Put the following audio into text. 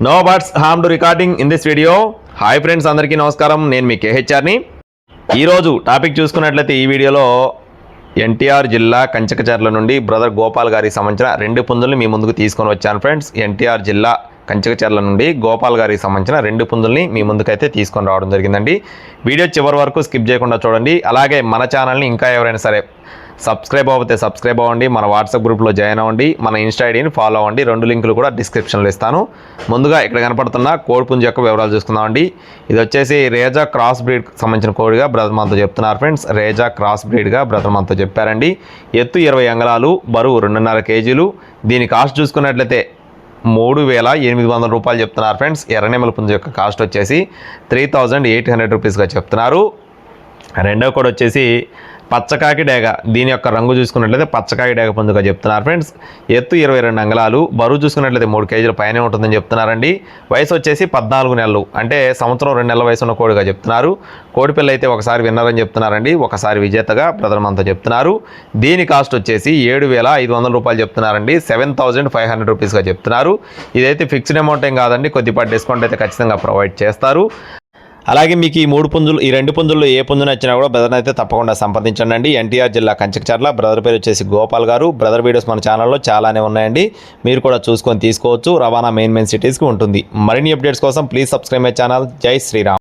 No birds harm to recording in this video. Hi friends, అందరికీ నమస్కారం. నేను మీ కేహెచ్ఆర్ని. ఈరోజు టాపిక్ చూసుకున్నట్లయితే ఈ వీడియోలో ఎన్టీఆర్ జిల్లా కంచకచర్ల నుండి బ్రదర్ గోపాల్ గారికి సంబంధించిన 2 పుంజుల్ని మీ ముందుకు తీసుకొని వచ్చాను ఫ్రెండ్స్. ఎన్టీఆర్ జిల్లా కంచకచర్ల నుండి గోపాల్ గారికి సంబంధించిన 2 పుంజుల్ని మీ ముందుకైతే తీసుకొని రావడం జరిగిందండి. వీడియో చివరి వరకు స్కిప్ చేయకుండా చూడండి. అలాగే మన ఛానల్ని ఇంకా ఎవరైనా సరే సబ్స్క్రైబ్ అవ్వతే సబ్స్క్రైబ్ అవ్వండి, మన వాట్సాప్ గ్రూప్లో జాయిన్ అవ్వండి, మన ఇన్స్టా ఐడిని ఫాలో అవ్వండి. 2 లింకులు కూడా డిస్క్రిప్షన్లో ఇస్తాను. ముందుగా ఇక్కడ కనపడుతున్న కోడి పుంజు యొక్క వివరాలు చూసుకుందామండి. ఇది వచ్చేసి రేజా క్రాస్ బ్రీడ్ సంబంధించిన కోడిగా బ్రదర్ మనతో చెప్తున్నారు ఫ్రెండ్స్. రేజా క్రాస్ బ్రీడ్గా బ్రదర్ మనతో చెప్పారండి. ఎత్తు 20 అంగుళాలు, బరువు 2.5 కేజీలు. దీని కాస్ట్ చూసుకున్నట్లయితే 3,800 రూపాయలు చెప్తున్నారు ఫ్రెండ్స్. ఎర్రనెమల పుంజు యొక్క కాస్ట్ వచ్చేసి 3,800 రూపీస్గా చెప్తున్నారు. రెండవ కోడి వచ్చేసి పచ్చకాకి డేగ. దీని యొక్క రంగు చూసుకున్నట్లయితే పచ్చకాకి డేగ పుంజుగా చెప్తున్నారు ఫ్రెండ్స్. ఎత్తు 22 అంగుళాలు, బరువు చూసుకున్నట్లయితే 3 కేజీల పైనే ఉంటుందని చెప్తున్నారండి. వయసు వచ్చేసి 14 నెలలు, అంటే సంవత్సరం 2 నెలల వయసు ఉన్న కోడిగా చెప్తున్నారు. కోడిపిల్ల అయితే ఒకసారి విన్నరని చెప్తున్నారండి, ఒకసారి విజేతగా బ్రదర్ మనతో చెప్తున్నారు. దీని కాస్ట్ వచ్చేసి 7,500 రూపాయలు చెప్తున్నారండి. 7,500 రూపీస్గా చెప్తున్నారు. ఇదైతే ఫిక్స్డ్ అమౌంట్ ఏం కాదండి, కొద్దిపాటి డిస్కౌంట్ అయితే ఖచ్చితంగా ప్రొవైడ్ చేస్తారు. అలాగే మీకు ఈ 2 పుంజుల్లో ఏ పుంజు నచ్చినా కూడా బ్రదర్ అయితే తప్పకుండా సంప్రదించండి. ఎన్టీఆర్ జిల్లా కంచకచర్ల. బ్రదర్ పేరు వచ్చేసి గోపాల్ గారు. బ్రదర్ వీడియోస్ మన ఛానల్లో చాలానే ఉన్నాయండి, మీరు కూడా చూసుకొని తీసుకోవచ్చు. రవాణా మెయిన్ సిటీస్కి ఉంటుంది. మరిన్ని అప్డేట్స్ కోసం ప్లీజ్ సబ్స్క్రైబ్ మై ఛానల్. జై శ్రీరామ్.